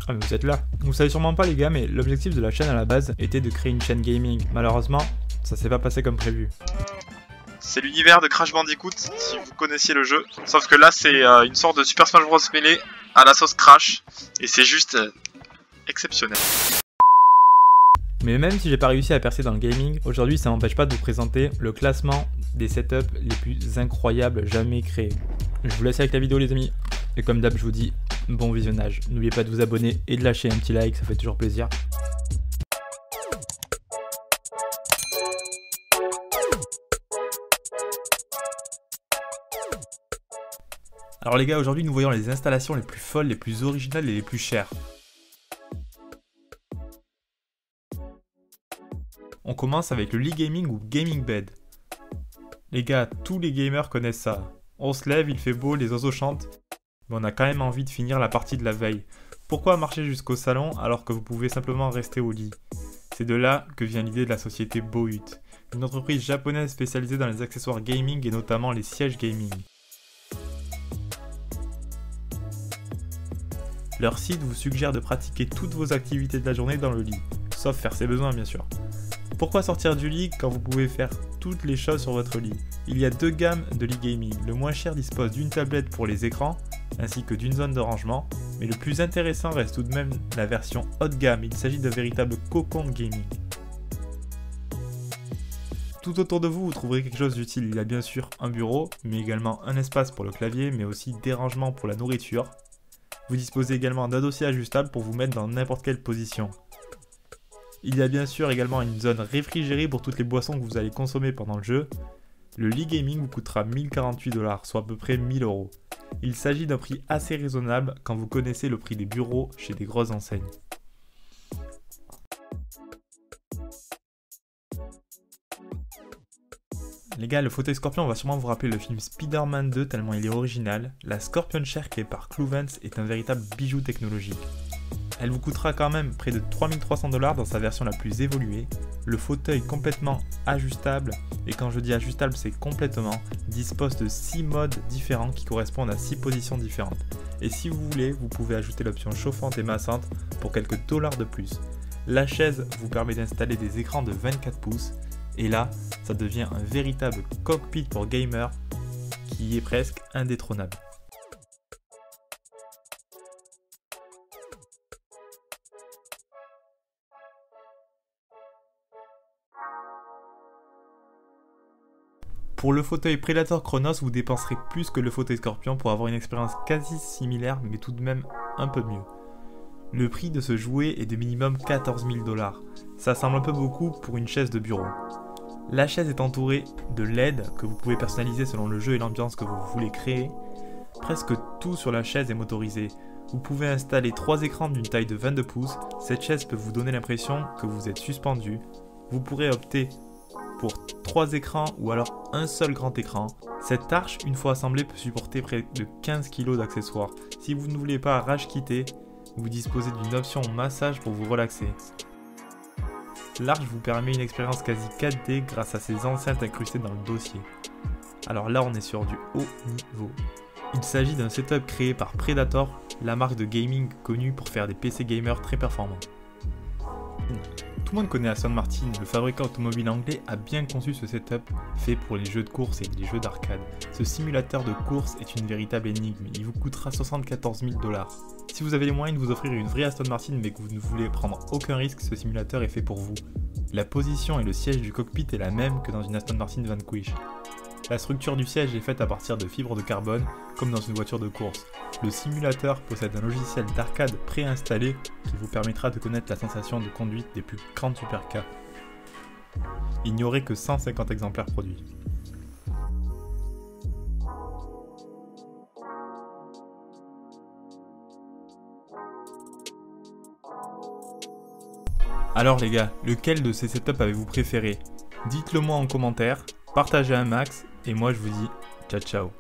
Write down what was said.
Ah mais vous êtes là. Vous savez sûrement pas les gars, mais l'objectif de la chaîne à la base était de créer une chaîne gaming. Malheureusement, ça s'est pas passé comme prévu. C'est l'univers de Crash Bandicoot, si vous connaissiez le jeu. Sauf que là, c'est une sorte de Super Smash Bros. Melee à la sauce Crash. Et c'est juste exceptionnel. Mais même si j'ai pas réussi à percer dans le gaming, aujourd'hui ça m'empêche pas de vous présenter le classement des setups les plus incroyables jamais créés. Je vous laisse avec la vidéo les amis. Et comme d'hab je vous dis, bon visionnage. N'oubliez pas de vous abonner et de lâcher un petit like, ça fait toujours plaisir. Alors les gars, aujourd'hui nous voyons les installations les plus folles, les plus originales et les plus chères. On commence avec le lit gaming ou gaming bed. Les gars, tous les gamers connaissent ça. On se lève, il fait beau, les oiseaux chantent, mais on a quand même envie de finir la partie de la veille. Pourquoi marcher jusqu'au salon alors que vous pouvez simplement rester au lit? C'est de là que vient l'idée de la société Bohut, une entreprise japonaise spécialisée dans les accessoires gaming et notamment les sièges gaming. Leur site vous suggère de pratiquer toutes vos activités de la journée dans le lit, sauf faire ses besoins bien sûr. Pourquoi sortir du lit quand vous pouvez faire toutes les choses sur votre lit? Il y a deux gammes de lits gaming. Le moins cher dispose d'une tablette pour les écrans, ainsi que d'une zone de rangement, mais le plus intéressant reste tout de même la version haut de gamme. Il s'agit d'un véritable cocon gaming. Tout autour de vous, vous trouverez quelque chose d'utile. Il y a bien sûr un bureau, mais également un espace pour le clavier, mais aussi des rangements pour la nourriture. Vous disposez également d'un dossier ajustable pour vous mettre dans n'importe quelle position. Il y a bien sûr également une zone réfrigérée pour toutes les boissons que vous allez consommer pendant le jeu. Le lit gaming vous coûtera 1048$, soit à peu près 1000€. Il s'agit d'un prix assez raisonnable quand vous connaissez le prix des bureaux chez des grosses enseignes. Les gars, le fauteuil Scorpion va sûrement vous rappeler le film Spider-Man 2 tellement il est original. La Scorpion Chair créée par Cluvance est un véritable bijou technologique. Elle vous coûtera quand même près de 3300$ dans sa version la plus évoluée. Le fauteuil complètement ajustable, et quand je dis ajustable c'est complètement, dispose de 6 modes différents qui correspondent à 6 positions différentes. Et si vous voulez, vous pouvez ajouter l'option chauffante et massante pour quelques dollars de plus. La chaise vous permet d'installer des écrans de 24 pouces, et là, ça devient un véritable cockpit pour gamers qui est presque indétrônable. Pour le fauteuil Predator Chronos, vous dépenserez plus que le fauteuil Scorpion pour avoir une expérience quasi similaire, mais tout de même un peu mieux. Le prix de ce jouet est de minimum 14 000$. Ça semble un peu beaucoup pour une chaise de bureau. La chaise est entourée de LED que vous pouvez personnaliser selon le jeu et l'ambiance que vous voulez créer. Presque tout sur la chaise est motorisé. Vous pouvez installer 3 écrans d'une taille de 22 pouces. Cette chaise peut vous donner l'impression que vous êtes suspendu. Vous pourrez opter pour 3 écrans ou alors un seul grand écran. Cette arche, une fois assemblée, peut supporter près de 15 kg d'accessoires. Si vous ne voulez pas rage quitter, vous disposez d'une option massage pour vous relaxer. L'arche vous permet une expérience quasi 4D grâce à ses enceintes incrustées dans le dossier. Alors là on est sur du haut niveau. Il s'agit d'un setup créé par Predator, la marque de gaming connue pour faire des PC gamers très performants. Tout le monde connaît Aston Martin, le fabricant automobile anglais a bien conçu ce setup fait pour les jeux de course et les jeux d'arcade. Ce simulateur de course est une véritable énigme, il vous coûtera 74 000$. Si vous avez les moyens de vous offrir une vraie Aston Martin mais que vous ne voulez prendre aucun risque, ce simulateur est fait pour vous. La position et le siège du cockpit est la même que dans une Aston Martin Vanquish. La structure du siège est faite à partir de fibres de carbone, comme dans une voiture de course. Le simulateur possède un logiciel d'arcade préinstallé qui vous permettra de connaître la sensation de conduite des plus grandes supercars. Il n'y aurait que 150 exemplaires produits. Alors les gars, lequel de ces setups avez-vous préféré? Dites-le moi en commentaire, partagez un max, et moi je vous dis ciao ciao.